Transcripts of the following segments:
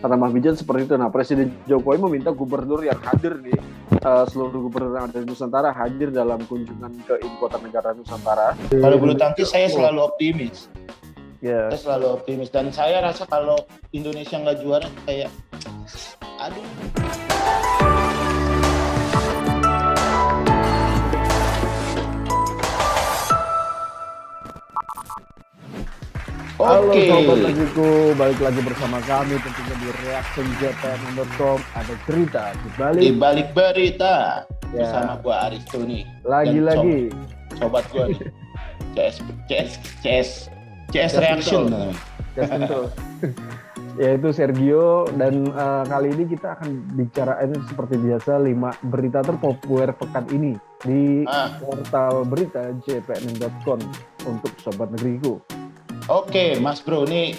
kata Mas Bijan seperti itu. Nah, Presiden Jokowi meminta gubernur yang hadir nih, seluruh gubernur yang ada di Nusantara hadir dalam kunjungan ke ibu kota negara Nusantara. Kalau bulu tangkis saya selalu optimis. Ya. Saya selalu optimis dan saya rasa kalau Indonesia nggak juara kayak aduh. Halo sobat Lagiku, balik lagi bersama kami tentunya di reactionjpn.com. Ada cerita di balik berita bersama gua Aristo nih. Lagi-lagi sobat gua nih. CS Reaction namanya. Yaitu Sergio dan kali ini kita akan bicarain seperti biasa 5 berita terpopuler pekan ini di portal berita jpn.com untuk sobat negeriku. Oke, Mas Bro, ini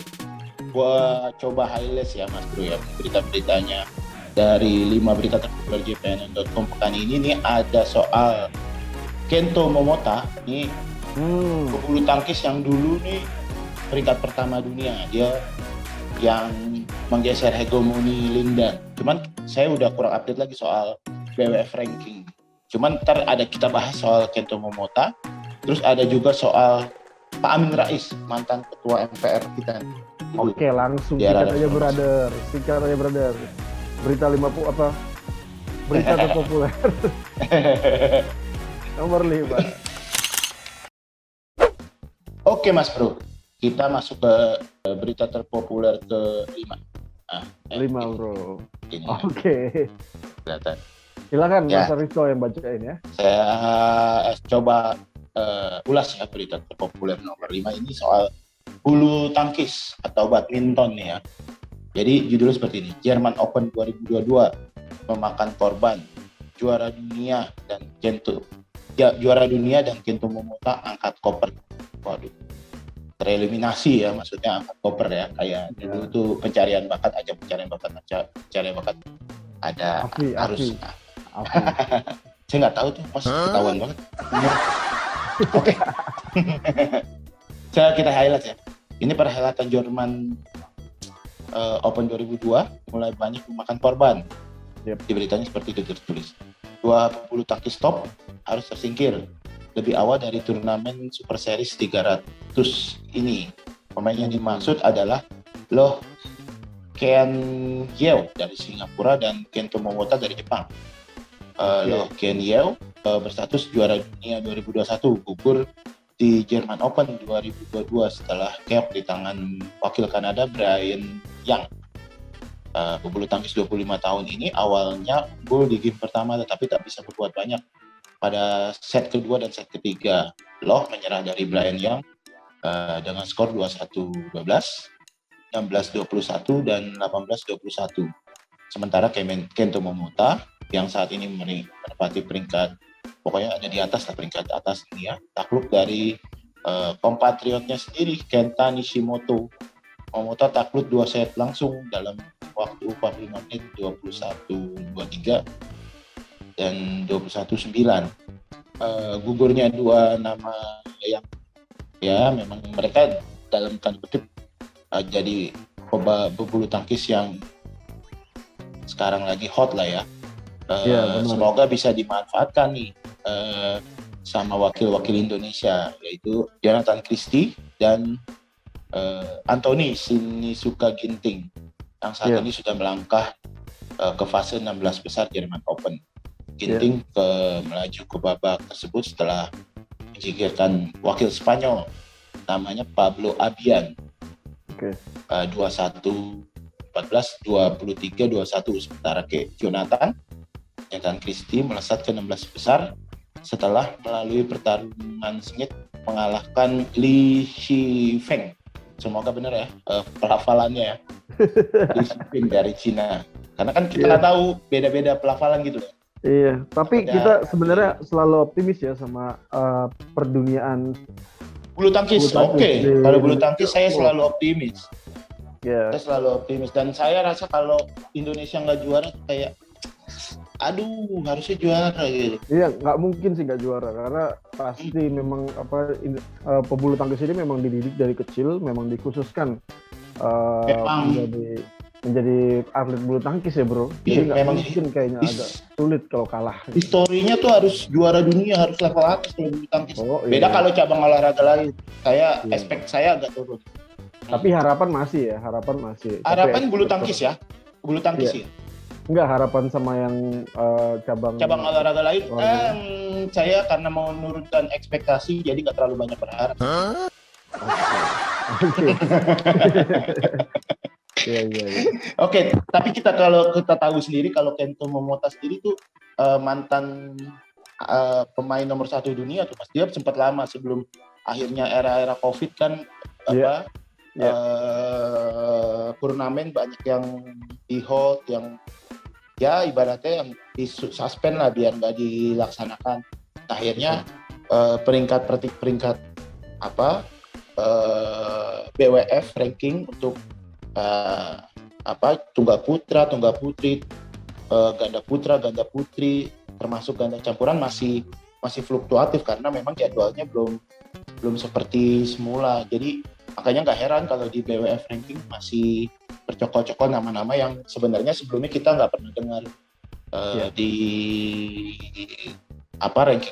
gua coba highlight ya Mas Bro ya berita-beritanya dari 5 berita terpopuler jpn.com pekan ini. Nih ada soal Kento Momota, nih pebulu tangkis yang dulu nih peringkat pertama dunia, dia yang menggeser hegemoni Lindan. Cuman saya udah kurang update lagi soal BWF ranking. Cuman ntar ada kita bahas soal Kento Momota, terus ada juga soal Pak Amin Rais, mantan ketua MPR kita. Oke, langsung sikat aja brother. Berita 50 apa? Berita terpopuler. Nomor 5. Oke Mas Bro, kita masuk ke berita terpopuler ke-5. 5 bro. Ini. Oke. Kelihatan. Silakan Mas Aristo yang bacain ya. Saya coba ulas ya berita terpopuler nomor 5 ini soal bulu tangkis atau badminton nih ya. Jadi judulnya seperti ini, Jerman Open 2022 memakan korban, juara dunia dan Kento Momota angkat koper. Waduh, tereliminasi ya, maksudnya angkat koper ya, kayak dulu tuh pencarian bakat ada harus. Saya nggak tahu tuh, pas ketahuan banget. Oke. Kita highlight ya. Ini perhelatan Jerman Open 2002 mulai banyak memakan korban. Di beritanya seperti itu tertulis. 2 pebulu tangkis top harus tersingkir lebih awal dari turnamen Super Series 300 ini. Pemain yang dimaksud adalah Loh Ken Yeo dari Singapura dan Kento Momota dari Jepang. Loh Ken Yeo berstatus juara dunia 2021 gugur di Jerman Open 2022 setelah keok di tangan wakil Kanada Brian Young. Pebulu tangkis 25 tahun ini awalnya unggul di game pertama tetapi tak bisa berbuat banyak pada set kedua dan set ketiga. Loh menyerah dari Brian Young dengan skor 21-12, 16-21 dan 18-21. Sementara Kento Momota yang saat ini menempati peringkat pokoknya ada di atas lah, peringkat atas ini ya, takluk dari kompatriotnya sendiri Kenta Nishimoto. Momota takluk 2 set langsung dalam waktu 45 menit, 21-23 dan 21-9. Gugurnya 2 nama yang ya memang mereka dalam tanda kutip jadi pebulu tangkis yang sekarang lagi hot lah ya. Semoga bisa dimanfaatkan nih sama wakil-wakil Indonesia yaitu Jonathan Christie dan Anthony Sinisuka Ginting yang saat ini sudah melangkah ke fase 16 besar Jerman Open. Ginting melaju ke babak tersebut setelah menyingkirkan wakil Spanyol namanya Pablo Abian. 21-14, 23-21. Sementara Jonathan Christie melesat ke 16 besar setelah melalui pertarungan sengit mengalahkan Li Shifeng. Semoga benar ya pelafalannya ya. Li Shifeng dari Cina. Karena kan kita nggak tahu beda-beda pelafalan gitu. Iya, tapi kita sebenarnya selalu optimis ya sama perduniaan bulu tangkis. Oke. Kalau bulu tangkis saya selalu optimis. Saya selalu optimis dan saya rasa kalau Indonesia nggak juara kayak aduh harusnya juara gitu. Iya, nggak mungkin sih nggak juara karena pasti memang pebulu tangkis ini memang dididik dari kecil, memang dikhususkan menjadi menjadi atlet bulu tangkis ya bro. Jadi nggak memang mungkin kayaknya agak sulit kalau kalah. Historinya tuh harus juara dunia, harus level atas kalau bulu tangkis. Beda Iya. kalau cabang olahraga lain. Expect saya agak turun. Tapi harapan masih ya, harapan masih. Harapan bulu tangkis ya, bulu tangkis ya. Enggak, harapan sama yang cabang olahraga lain. Saya karena mau menurunkan ekspektasi, jadi nggak terlalu banyak berharap. Oke. Iya. Oke, tapi kalau kita tahu sendiri kalau Kento Momota sendiri tuh mantan pemain nomor 1 dunia tuh Mas. Dia sempat lama sebelum akhirnya era COVID kan turnamen banyak yang di hold, yang ya ibaratnya yang di suspend lah biar nggak dilaksanakan. Akhirnya peringkat BWF ranking untuk tunggal putra, tunggal putri, ganda putra, ganda putri, termasuk ganda campuran masih fluktuatif karena memang jadwalnya belum seperti semula. Jadi makanya nggak heran kalau di BWF ranking masih bercokol-cokol nama-nama yang sebenarnya sebelumnya kita nggak pernah dengar di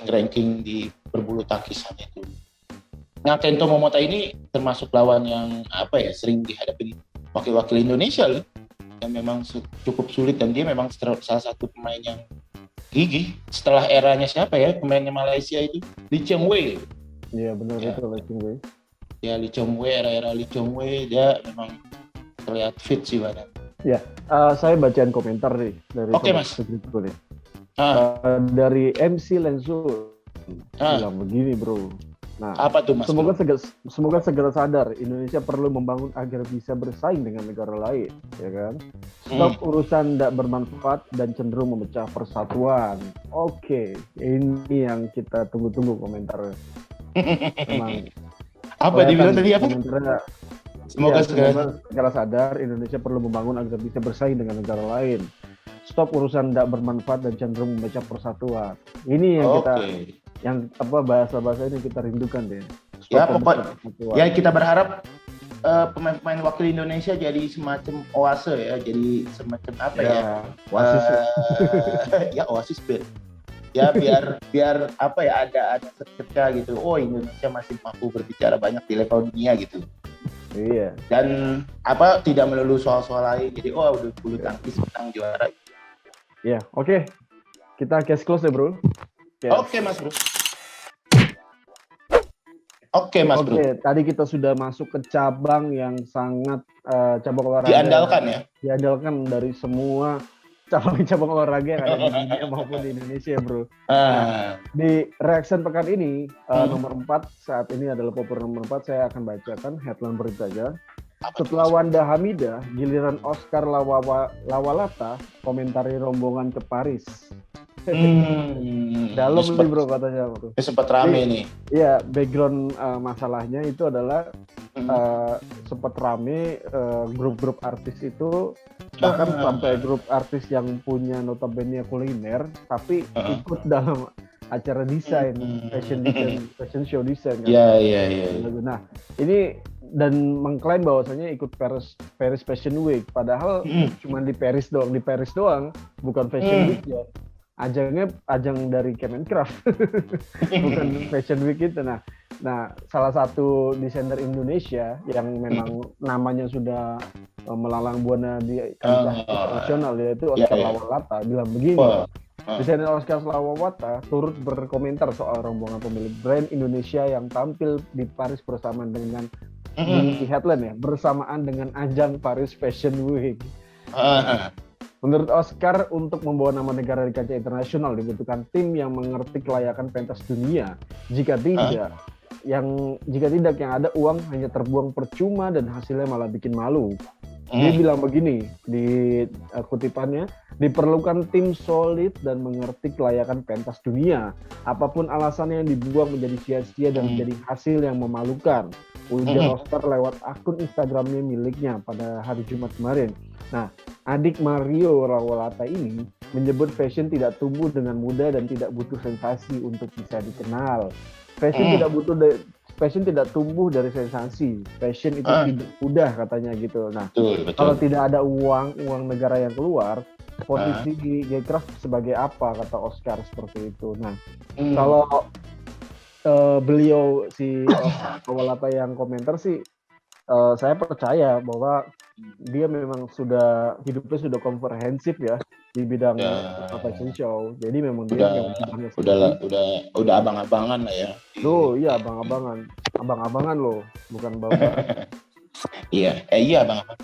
ranking di berbulu tangkisan itu. Nah, Kento Momota ini termasuk lawan yang sering dihadapi wakil-wakil Indonesia loh, yang memang cukup sulit dan dia memang salah satu pemain yang gigih. Setelah eranya siapa ya pemainnya Malaysia itu, Lee Chong Wei. Iya benar itu Lee Chong Wei. Ya Lee Chong Wei, era Lee Chong Wei dia memang terlihat fit sih badan. Ya, saya bacain komentar nih dari Mas. Dari MC Lensu bilang begini bro. Nah, apa tuh Mas? Semoga segera sadar Indonesia perlu membangun agar bisa bersaing dengan negara lain, ya kan? Stop urusan tidak bermanfaat dan cenderung memecah persatuan. Oke, ini yang kita tunggu-tunggu komentarnya. Emang apa dibilang tadi apa? Semoga segera sadar Indonesia perlu membangun agar bisa bersaing dengan negara lain. Stop urusan tidak bermanfaat dan cenderung memecah persatuan. Ini yang bahasa-bahasa ini kita rindukan deh. Ya kita berharap pemain-pemain wakil Indonesia jadi semacam oase ya, jadi semacam oasis. Oasis ya biar ada secerca gitu. Oh, Indonesia masih mampu berbicara banyak di level dunia gitu. Iya. Dan tidak melulu soal-soal lain. Jadi udah bulu tangkis menang juara. Ya, oke. Kita case close ya, bro. Oke, Mas Bro. Oke, tadi kita sudah masuk ke cabang yang sangat cabang olahraga diandalkan dari semua cabang olahraga yang ada di dunia maupun di Indonesia, bro. Nah, di reaction pekan ini nomor 4 saat ini adalah popur nomor 4. Saya akan bacakan headline beritanya. Setelah Wanda Hamidah, giliran Oscar Lawalata komentari rombongan ke Paris. Dalam nih bro katanya bro. Sempat rame nih. Iya, background masalahnya itu adalah sempat rame grup-grup artis itu, bahkan sampai grup artis yang punya notabene kuliner tapi ikut dalam acara desain, fashion show desain kan. Iya. Nah, ini dan mengklaim bahwasanya ikut Paris Fashion Week, padahal cuma di Paris doang, bukan Fashion Week ya. Ajang dari Kemenkraf, bukan Fashion Week itu. Nah, salah satu desainer Indonesia yang memang namanya sudah melalang buana di kancah internasional yaitu Oscar Lawalata bilang begini. Desainer Oscar Lawalata turut berkomentar soal rombongan pemilik brand Indonesia yang tampil di Paris bersamaan dengan di headline bersamaan dengan ajang Paris Fashion Week. Menurut Oscar, untuk membawa nama negara di kancah internasional dibutuhkan tim yang mengerti kelayakan pentas dunia. Jika tidak, yang ada uang hanya terbuang percuma dan hasilnya malah bikin malu. Dia bilang begini di kutipannya, diperlukan tim solid dan mengerti kelayakan pentas dunia. Apapun alasannya yang dibuang menjadi sia-sia dan menjadi hasil yang memalukan. Ujar Oscar lewat akun Instagramnya miliknya pada hari Jumat kemarin. Nah, adik Mario Lawalata ini menyebut fashion tidak tumbuh dengan mudah dan tidak butuh sensasi untuk bisa dikenal. Fashion tidak butuh fashion tidak tumbuh dari sensasi. Fashion itu tidak mudah katanya gitu. Nah, betul. kalau tidak ada uang negara yang keluar, posisi Gaycraft sebagai apa kata Oscar seperti itu. Nah, kalau beliau si Kawalata yang komentar sih, saya percaya bahwa dia memang hidupnya sudah komprehensif ya di bidang fashion show. Jadi memang dia memang bidangnya seperti itu. Udah abang-abangan lah ya. Iya abang-abangan loh, bukan bapak. Iya abang-abangan.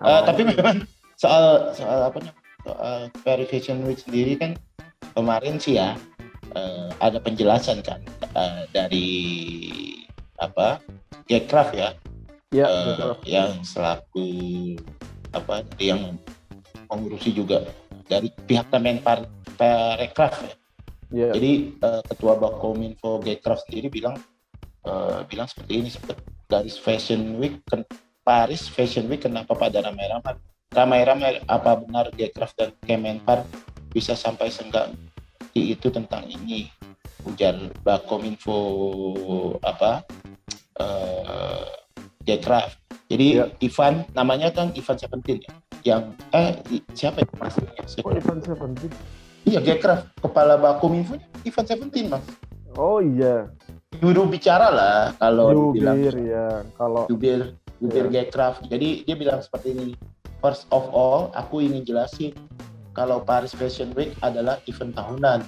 Tapi memang soal apa namanya, soal Paris Fashion Week sendiri kan kemarin sih ya ada penjelasan kan dari apa Gaycraft ya. Yang selaku yang mengurusi juga dari pihak Kemenpar Parekraf ya. Yeah. Jadi ketua Bakominfo Gaycraft sendiri bilang seperti ini, dari Fashion Week Paris Fashion Week kenapa pada ramai-ramai apa benar Gaycraft dan Kemenpar bisa sampai seperti itu tentang ini, ujar Bakominfo Gaycraft. Jadi Ivan, namanya kan Ivan Seventeen ya. Yang siapa ya maksudnya? Ivan Seventeen. Iya, Gaycraft, kepala Bakominfo Ivan Seventeen, Mas. Oh iya. Juru bicara lah kalau dibilang. Jubir Gaycraft. Jadi dia bilang seperti ini. First of all, aku ingin jelasin kalau Paris Fashion Week adalah event tahunan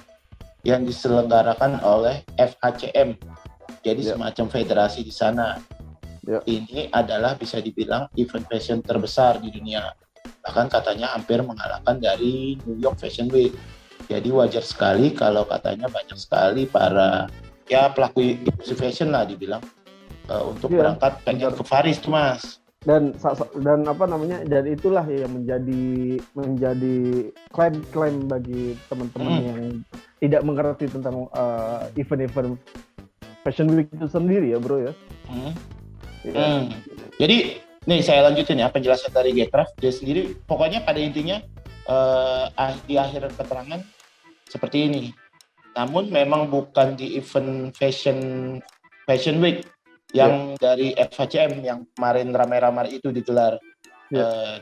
yang diselenggarakan oleh FHCM. Jadi semacam federasi di sana. Ini adalah bisa dibilang event fashion terbesar di dunia. Bahkan katanya hampir mengalahkan dari New York Fashion Week. Jadi wajar sekali kalau katanya banyak sekali para pelaku industri fashion lah dibilang untuk berangkat pengen ke Paris tuh, Mas. Dan dan itulah yang menjadi klaim bagi teman-teman yang tidak mengerti tentang event-event Fashion Week itu sendiri ya, Bro ya. Jadi nih saya lanjutin ya penjelasan dari Gaycraft. Dia sendiri pokoknya pada intinya di akhir keterangan seperti ini. Namun memang bukan di event Fashion Week yang dari FHCM yang kemarin ramai-ramai itu digelar.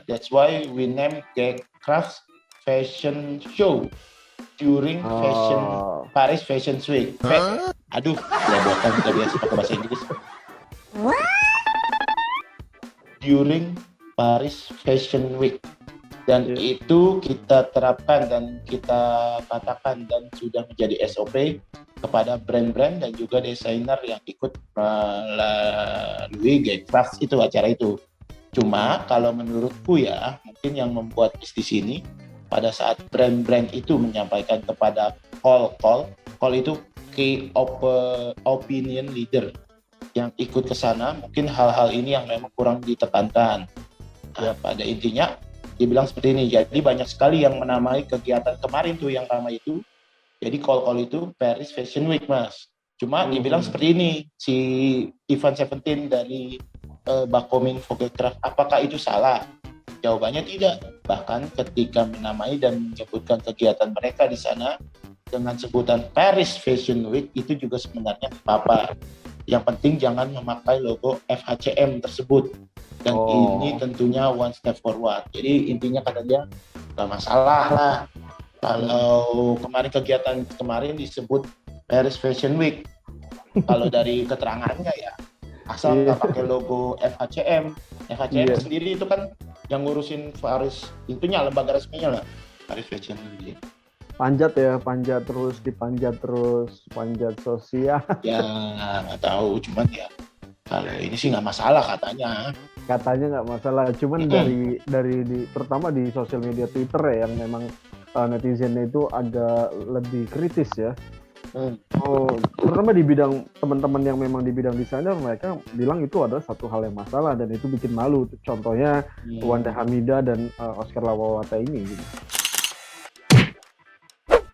That's why we name Gaycraft Fashion Show during Paris Fashion Week. Aduh, bukan kita biasa pakai bahasa Inggris. During Paris Fashion Week, dan itu kita terapkan dan kita katakan dan sudah menjadi SOP kepada brand-brand dan juga desainer yang ikut melalui Gaycraft itu acara itu. Cuma kalau menurutku ya mungkin yang membuat bisnis ini pada saat brand-brand itu menyampaikan kepada call itu key opinion leader yang ikut ke sana, mungkin hal-hal ini yang memang kurang ditekankan. Pada intinya dia bilang seperti ini. Jadi banyak sekali yang menamai kegiatan kemarin tuh yang ramai itu. Jadi call itu Paris Fashion Week, Mas. Cuma dibilang seperti ini, si Ivan Seventeen dari Bakominfo Gaycraft, apakah itu salah? Jawabannya tidak. Bahkan ketika menamai dan menyebutkan kegiatan mereka di sana dengan sebutan Paris Fashion Week itu juga sebenarnya apa-apa. Yang penting jangan memakai logo FHCM tersebut. Dan ini tentunya one step forward. Jadi intinya kata dia gak masalah lah kalau kegiatan kemarin disebut Paris Fashion Week. Kalau dari keterangannya ya asal nggak pakai logo FHCM. FHCM sendiri itu kan yang ngurusin Paris, intinya lembaga resminya lah Paris Fashion Week. Panjat sosial. Ya nggak tahu, cuman ya kalau ini sih nggak masalah katanya. Katanya nggak masalah, cuman dari terutama di sosial media Twitter ya yang memang netizennya itu agak lebih kritis ya. Terutama di bidang teman-teman yang memang di bidang desainer, mereka bilang itu adalah satu hal yang masalah dan itu bikin malu. Contohnya Wanda Hamidah dan Oscar Lawawata ini. Gitu.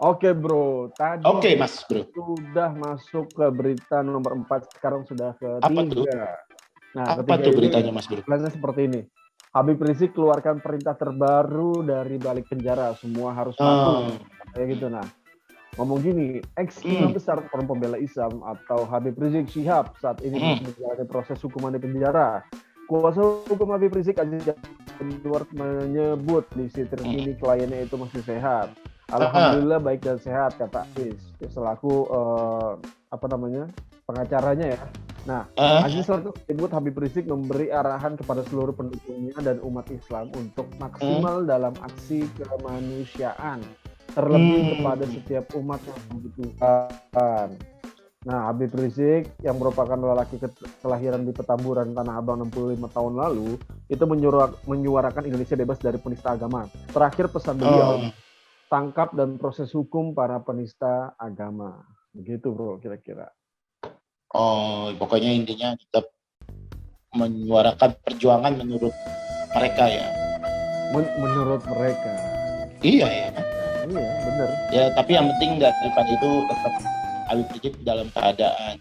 Oke bro, tadi Mas bro sudah masuk ke berita nomor 4, sekarang sudah ke 3. Apa tuh beritanya Mas bro? Plannya seperti ini. Habib Rizik keluarkan perintah terbaru dari balik penjara, semua harus patuh. Kayak gitu. Nah, ngomong gini, ex-imam besar Front Pembela Islam atau Habib Rizik Syihab saat ini menjalani proses hukuman di penjara. Kuasa hukum Habib Rizik Aziz Edward menyebut kondisi terkini kliennya itu masih sehat. Alhamdulillah baik dan sehat, kata Aziz selaku pengacaranya ya. Nah, Aziz selaku menyebut Habib Rizik memberi arahan kepada seluruh pendukungnya dan umat Islam untuk maksimal dalam aksi kemanusiaan, terlebih kepada setiap umat yang membutuhkan. Nah, Habib Rizik yang merupakan lelaki kelahiran di Petamburan, Tanah Abang 65 tahun lalu, itu menyuarakan Indonesia bebas dari penista agama. Terakhir pesan beliau, tangkap dan proses hukum para penista agama. Begitu bro, kira-kira. Pokoknya intinya tetap menyuarakan perjuangan menurut mereka ya. Menurut mereka. Iya ya. Iya, benar. Ya, tapi yang penting daripada itu tetap Habib Rizik dalam keadaan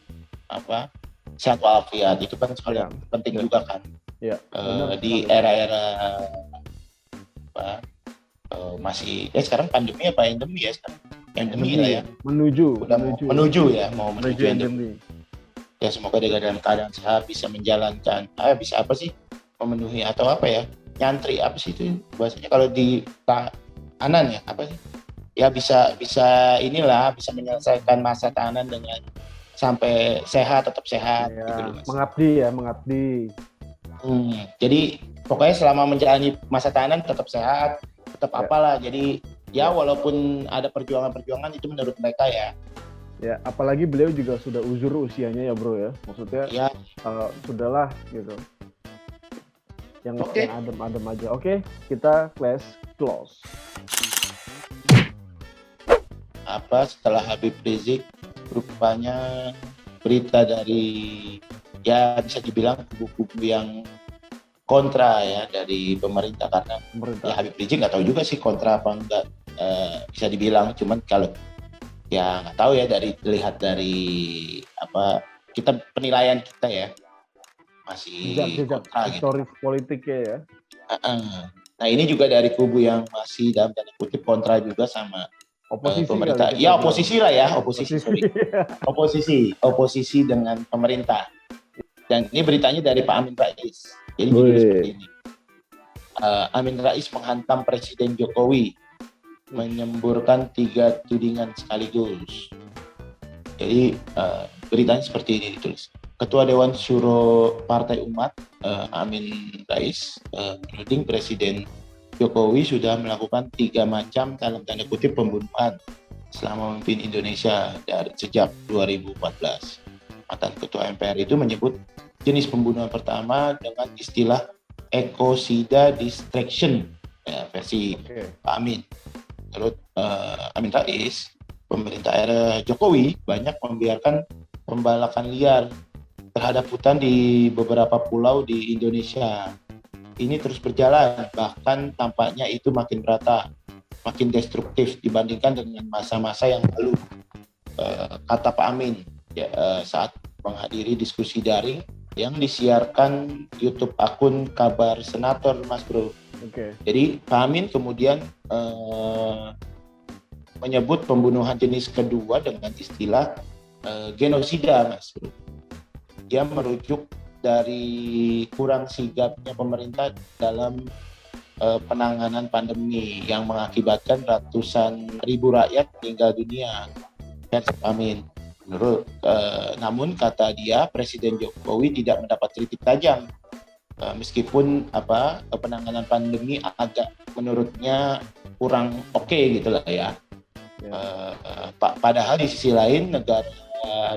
sehat walafiat, itu kan sekali penting juga kan. Ya, di era-era masih sekarang pandemi apa endemi ya sekarang? Endemi lah ya. Menuju endemi. Ya semoga dia dalam keadaan sehat bisa menjalankan bisa memenuhi atau nyantri apa sih itu bahasanya kalau di tahanan ya ya bisa menyelesaikan masa tahanan dengan sampai tetap sehat ya, gitu loh, Mas. Mengabdi. Jadi pokoknya selama menjalani masa tahanan tetap sehat, tetap apalah. Jadi walaupun ada perjuangan itu menurut mereka ya. Ya, apalagi beliau juga sudah uzur usianya ya bro ya. Maksudnya sudahlah gitu. Yang adem-adem aja. Oke, kita close. Setelah Habib Rizik rupanya berita dari bisa dibilang kubu-kubu yang kontra ya dari pemerintah karena ya Habib Rizik nggak tahu juga sih kontra apa enggak, bisa dibilang, cuman kalau ya nggak tahu ya dilihat dari kita penilaian kita ya masih kontra gitu. Historis politiknya ya. Nah ini juga dari kubu yang masih dalam tanda kutip kontra juga sama pemerintah. Ya oposisi lah ya, oposisi dengan pemerintah. Dan ini beritanya dari Pak Amin Rais. Jadi seperti ini. Amin Rais menghantam Presiden Jokowi, menyemburkan 3 tudingan sekaligus. Jadi beritanya seperti ini ditulis. Ketua Dewan Syuro Partai Umat Amin Rais menuding Presiden Jokowi sudah melakukan 3 macam dalam tanda kutip pembunuhan selama memimpin Indonesia dari sejak 2014. Mantan Ketua MPR itu menyebut jenis pembunuhan pertama dengan istilah ecocida distraction versi Pak Amin. Menurut Amin Rais, pemerintah era Jokowi banyak membiarkan pembalakan liar terhadap hutan di beberapa pulau di Indonesia. Ini terus berjalan, bahkan tampaknya itu makin merata, makin destruktif dibandingkan dengan masa-masa yang lalu, kata Pak Amin saat menghadiri diskusi daring yang disiarkan YouTube akun Kabar Senator, Mas Bro. Jadi Pak Amin kemudian menyebut pembunuhan jenis kedua dengan istilah genosida, Mas Bro. Dia merujuk dari kurang sigapnya pemerintah dalam penanganan pandemi yang mengakibatkan ratusan ribu rakyat meninggal dunia. Dan Amin. Namun kata dia, Presiden Jokowi tidak mendapat kritik tajam. Meskipun penanganan pandemi agak menurutnya kurang oke gitu lah ya. Padahal di sisi lain negara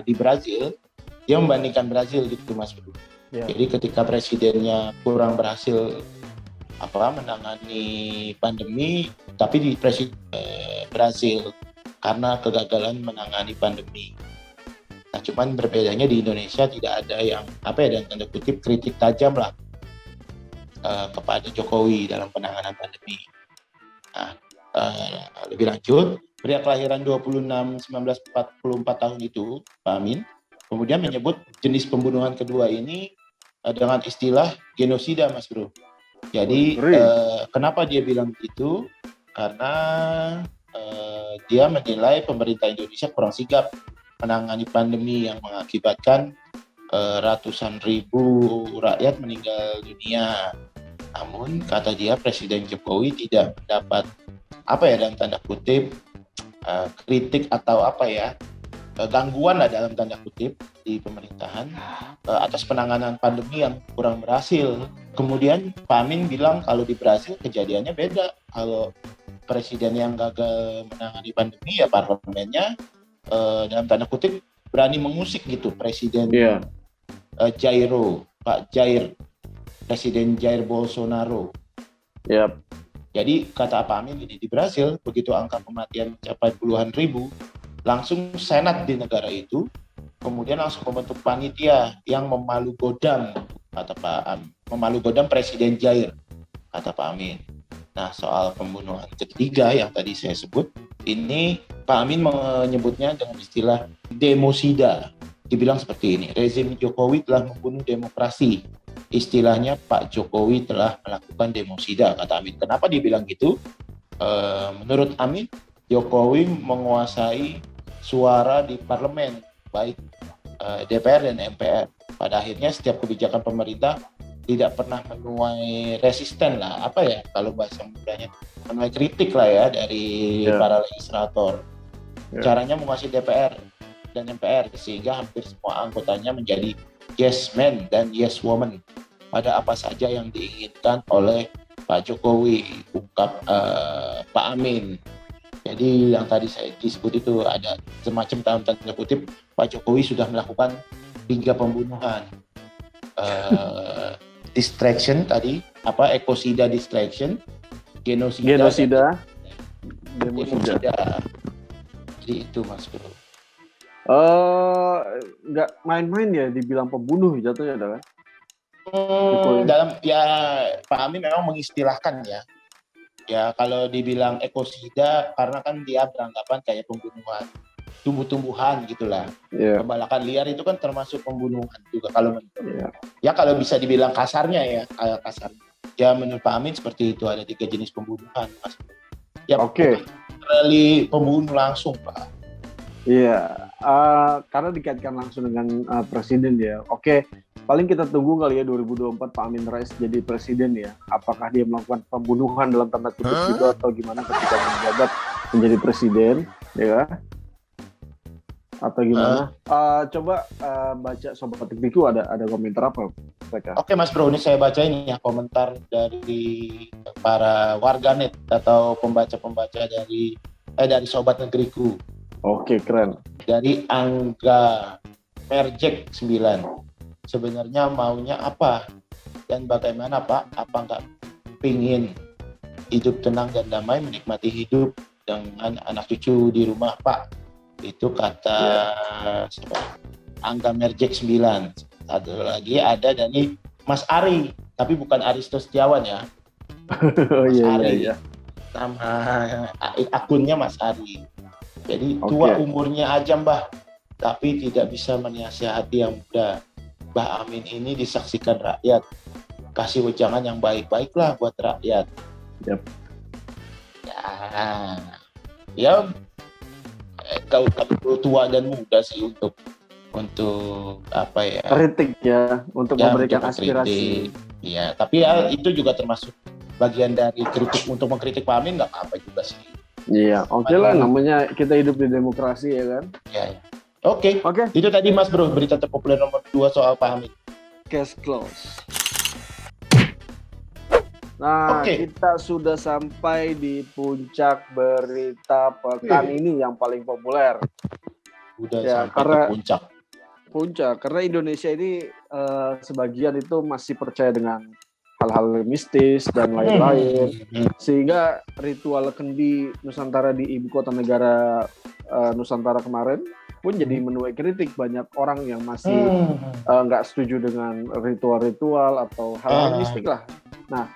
di Brazil, dia membandingkan Brazil gitu Mas Bro. Jadi ketika presidennya kurang berhasil menangani pandemi, tapi di Brazil karena kegagalan menangani pandemi. Nah, cuman berbedanya di Indonesia tidak ada yang dalam tanda kutip kritik tajam lah kepada Jokowi dalam penanganan pandemi. Nah, lebih lanjut, pria kelahiran 26/1944 tahun itu, Pak Amin, kemudian menyebut jenis pembunuhan kedua ini dengan istilah genosida, Mas Bro. Jadi kenapa dia bilang begitu? Karena dia menilai pemerintah Indonesia kurang sigap menangani pandemi yang mengakibatkan ratusan ribu rakyat meninggal dunia. Namun kata dia Presiden Jokowi tidak mendapat dalam tanda kutip kritik atau gangguan lah dalam tanda kutip di pemerintahan atas penanganan pandemi yang kurang berhasil. Kemudian Pak Amin bilang kalau di Brasil kejadiannya beda. Kalau presiden yang gagal menangani pandemi ya parlemennya dalam tanda kutip berani mengusik gitu Presiden Presiden Jair Bolsonaro. Yep. Jadi kata Pak Amin ini di Brasil begitu angka kematian mencapai puluhan ribu, langsung senat di negara itu kemudian langsung membentuk panitia yang memalu godam, kata Pak Amin, memalu godam Presiden Jair, kata Pak Amin. Nah, soal pembunuhan ketiga yang tadi saya sebut, ini Pak Amin menyebutnya dengan istilah demosida. Dibilang seperti ini, rezim Jokowi telah membunuh demokrasi. Istilahnya Pak Jokowi telah melakukan demosida, kata Amin. Kenapa dibilang gitu? Menurut Amin, Jokowi menguasai suara di parlemen, baik DPR dan MPR. Pada akhirnya setiap kebijakan pemerintah tidak pernah menuai resisten lah, kalau bahasa mudanya, menuai kritik lah ya dari para legislator. Caranya menguasai DPR dan MPR sehingga hampir semua anggotanya menjadi yes man dan yes woman pada apa saja yang diinginkan oleh Pak Jokowi, ungkap Pak Amin. Jadi yang tadi saya disebut itu ada semacam dalam tanda kutip Pak Jokowi sudah melakukan 3 pembunuhan. Distraction tadi, ekosida distraction, genosida. Jadi itu Mas Bro. Nggak main-main ya dibilang pembunuh jatuhnya kan? Dalam Pak Amin memang mengistilahkan ya. Ya kalau dibilang ekosida karena kan dia beranggapan kayak pembunuhan tumbuh-tumbuhan gitulah. Pembalakan liar itu kan termasuk pembunuhan juga kalau kalau bisa dibilang kasarnya ya, ya menurut Pak Amin seperti itu, ada 3 jenis pembunuhan Mas. Rally pembunuh langsung Pak. Karena dikaitkan langsung dengan presiden ya. Paling kita tunggu kali ya 2024 Pak Amin Rais jadi presiden ya. Apakah dia melakukan pembunuhan dalam tanda kutip gitu atau gimana ketika menjabat menjadi presiden, ya? Atau gimana? Coba baca Sobat Biku ada komentar apa mereka? Oke Mas Bro, ini saya bacain ya komentar dari para warganet atau pembaca-pembaca dari Sobat Negeriku. Oke, keren. Dari Angga Merjek 9. Sebenarnya maunya apa dan bagaimana Pak? Apa nggak pingin hidup tenang dan damai, menikmati hidup dengan anak cucu di rumah Pak? Itu kata Angga Merjek 9. Satu lagi ada dari Mas Ari, tapi bukan Aristo Setiawan ya. Mas Ari. Nama akunnya Mas Ari. Jadi tua umurnya aja Mbah, tapi tidak bisa menasihati yang muda. Mbah Amin ini disaksikan rakyat, kasih wejangan yang baik-baik lah buat rakyat. Kalau tua dan muda sih untuk kritik ya, untuk memberikan aspirasi. Iya, tapi ya itu juga termasuk bagian dari kritik untuk mengkritik Pak Amin, nggak apa-apa juga sih. Iya, lah, namanya kita hidup di demokrasi ya kan. Iya. Oke. Itu tadi Mas Bro, berita terpopuler nomor 2 soal Pak Amin. Case close. Nah, kita sudah sampai di puncak berita pekan ini yang paling populer. Udah sampai ke puncak. Karena Indonesia ini sebagian itu masih percaya dengan hal-hal mistis dan lain-lain. Sehingga ritual kendi Nusantara di ibu kota negara Nusantara kemarin pun jadi menuai kritik. Banyak orang yang masih nggak setuju dengan ritual-ritual atau hal-hal mistik lah. Nah,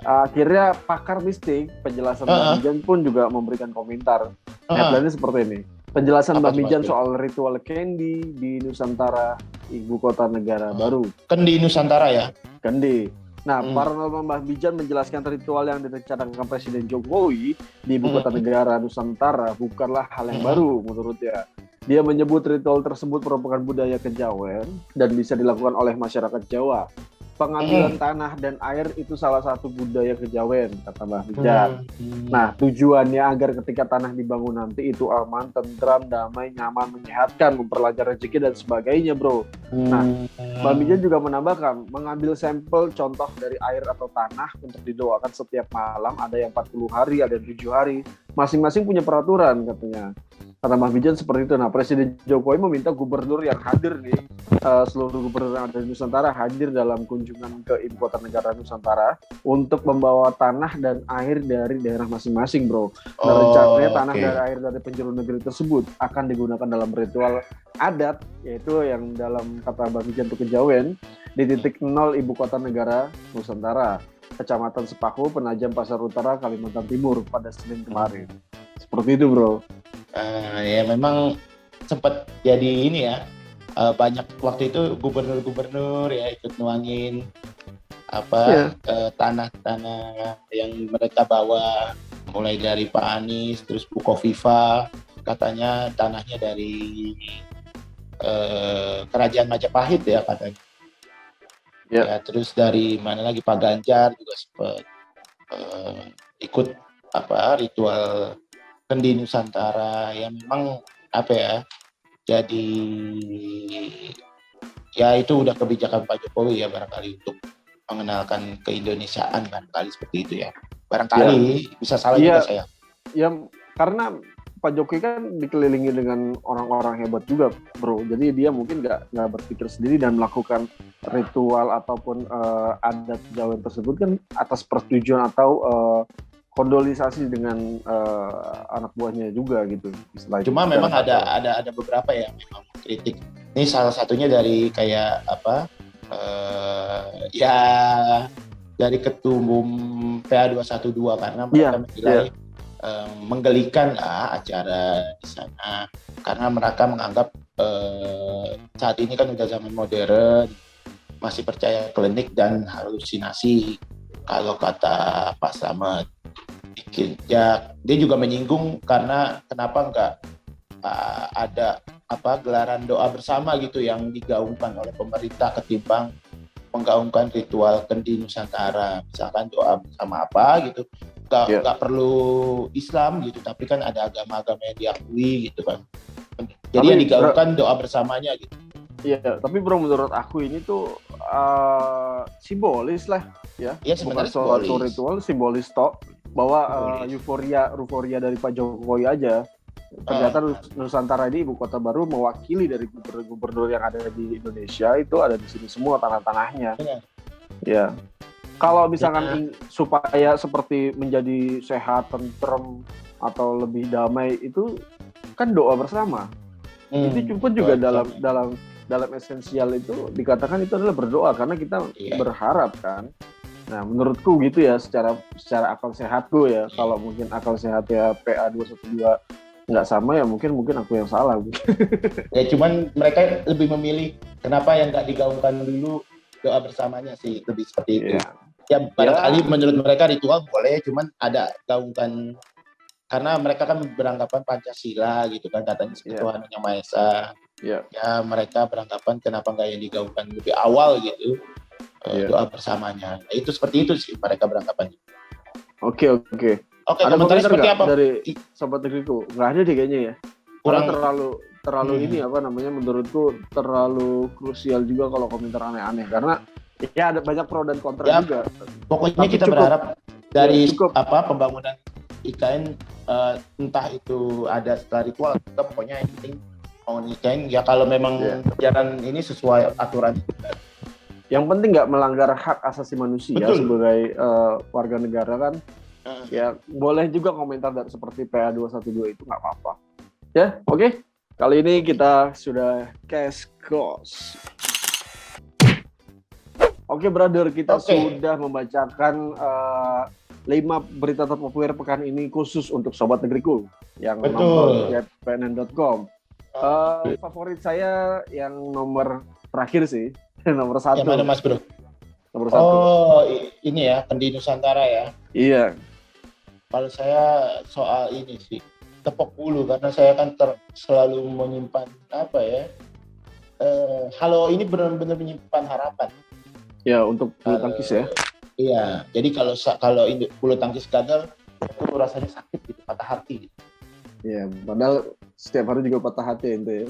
akhirnya pakar mistik penjelasan Mbak Mijan pun juga memberikan komentar. Headline-nya seperti ini. Penjelasan Mbak Mijan soal ritual kendi di Nusantara, ibu kota negara baru. Kendi Nusantara ya? Kendi. Nah, Paranormal Mbah Mijan menjelaskan ritual yang direncanakan Presiden Jokowi di ibu kota negara Nusantara bukanlah hal yang baru menurutnya. Dia menyebut ritual tersebut merupakan budaya kejawen dan bisa dilakukan oleh masyarakat Jawa. Pengambilan tanah dan air itu salah satu budaya kejawen, kata Mbah Mijan. Nah, tujuannya agar ketika tanah dibangun nanti itu aman, tentram, damai, nyaman, menyehatkan, memperlancar rezeki dan sebagainya, bro. Nah, Mbah Mijan juga menambahkan, mengambil sampel contoh dari air atau tanah untuk didoakan setiap malam, ada yang 40 hari, ada yang 7 hari. Masing-masing punya peraturan, katanya. Kata Mbah Mijan seperti itu. Nah, Presiden Jokowi meminta gubernur yang hadir nih, seluruh gubernur yang ada di Nusantara hadir dalam kunjungan ke ibu kota negara Nusantara untuk membawa tanah dan air dari daerah masing-masing, bro. Dan rencananya tanah dan air dari penjuru negeri tersebut akan digunakan dalam ritual adat, yaitu yang dalam kata Mbah Mijan itu kejawen, di titik 0 ibu kota negara Nusantara, Kecamatan Sepaku, Penajam, Pasar Utara, Kalimantan Timur pada Senin kemarin. Seperti itu, bro. Ya memang sempat jadi ini ya, banyak waktu itu gubernur-gubernur ya ikut nuangin tanah-tanah yang mereka bawa, mulai dari Pak Anies, terus Bu Kofifa, katanya tanahnya dari Kerajaan Majapahit ya katanya. Ya, terus dari mana lagi Pak Ganjar juga sempat ikut ritual Kendi Nusantara yang memang jadi ya itu udah kebijakan Pak Jokowi ya barangkali untuk mengenalkan keindonesiaan barangkali seperti itu ya. Barangkali bisa salah juga saya. Ya karena Pak Jokowi kan dikelilingi dengan orang-orang hebat juga, bro. Jadi dia mungkin nggak berpikir sendiri dan melakukan ritual ataupun adat Jawa tersebut kan atas persetujuan atau kondolisasi dengan anak buahnya juga gitu. Cuma memang ada beberapa yang memang kritik. Ini salah satunya dari kayak dari ketua umum PA 212 karena mereka menilai menggelikan acara di sana karena mereka menganggap saat ini kan udah zaman modern, masih percaya klinik dan halusinasi kalau kata Pak Slamet. Ya, dia juga menyinggung karena kenapa nggak ada gelaran doa bersama gitu yang digaungkan oleh pemerintah ketimbang menggaungkan ritual Kendi Nusantara, misalkan doa bersama gitu, nggak perlu Islam gitu, tapi kan ada agama-agama yang diakui gitu kan, jadi yang digaungkan doa bersamanya gitu. Iya, tapi bro menurut aku ini tuh simbolis lah ya. Iya sebenarnya suatu ritual simbolis toh bahwa euforia dari Pak Jokowi aja. Ternyata Nusantara ini ibu kota baru mewakili dari gubernur-gubernur yang ada di Indonesia itu ada di sini semua tanah-tanahnya. Ya. Kalau misalkan supaya seperti menjadi sehat, tentrem atau lebih damai itu kan doa bersama. Itu pun juga dalam esensial itu dikatakan itu adalah berdoa karena kita berharap kan. Nah, menurutku gitu ya secara akal sehatku ya. Kalau mungkin akal sehat ya PA 212 nggak sama ya mungkin aku yang salah. Ya cuman mereka lebih memilih kenapa yang nggak digaungkan dulu doa bersamanya sih, lebih seperti itu. Ya barangkali menurut mereka ritual boleh, cuman ada gaungkan karena mereka kan beranggapan Pancasila gitu kan, katanya Tuhan Yang Maha Esa. Ya mereka beranggapan kenapa nggak yang digaungkan lebih awal gitu doa bersamanya. Nah, itu seperti itu sih mereka beranggapan. Oke. Ada komentarnya seperti apa dari sobat negeriku? Nggak ada deh kayaknya ya. Kurang terlalu ini menurutku terlalu krusial juga kalau komentar aneh-aneh karena ya ada banyak pro dan kontra juga. Pokoknya kita berharap dari pembangunan IKN entah itu ada setelah ritual atau pokoknya yang penting bangun IKN ya kalau memang jalan ini sesuai aturan. Yang penting nggak melanggar hak asasi manusia sebagai warga negara kan. Ya boleh juga komentar seperti PA 212 itu nggak apa-apa. Ya, oke. Kali ini kita sudah cash course. Oke, brother, kita sudah membacakan 5 berita terpopuler pekan ini khusus untuk sobat negeriku yang nonton cpnn.com. Favorit saya yang nomor terakhir sih, nomor 1. Yang mana Mas Bro? nomor 1. Oh, ini ya, Kendi Nusantara ya. Iya. Kalau saya soal ini sih, Tepok Bulu, karena saya kan selalu menyimpan apa ya, halo ini benar-benar menyimpan harapan. Ya, untuk bulu tangkis ya. Iya, jadi kalau bulu tangkis gagal, itu rasanya sakit gitu, patah hati gitu. Iya, padahal setiap hari juga patah hati itu ya.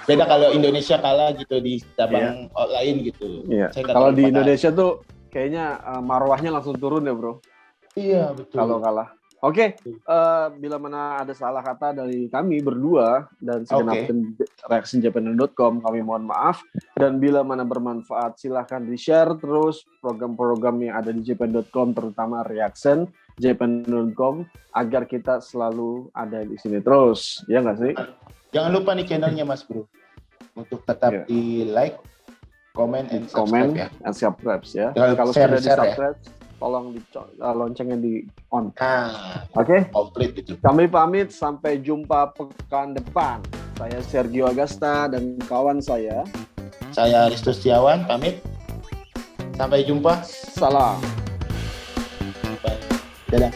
Beda kalau Indonesia kalah gitu di cabang lain gitu. Iya. Kalau di Indonesia tuh kayaknya marwahnya langsung turun ya, Bro. Iya, betul. Kalau kalah. Oke, bila mana ada salah kata dari kami berdua dan segenap tim reactionjapan.com, kami mohon maaf. Dan bila mana bermanfaat, silahkan di-share terus program-program yang ada di japan.com, terutama reactionjapan.com, agar kita selalu ada di sini terus. Ya nggak sih? Jangan lupa nih channelnya Mas Bro, untuk tetap di like, comment, and subscribe ya. Kalau sudah di subscribe, tolong loncengnya di on. Oke. Komplit itu. Kami pamit, sampai jumpa pekan depan. Saya Sergio Agasta dan kawan saya Risto Setiawan, pamit. Sampai jumpa. Salam. Bye. Dadah.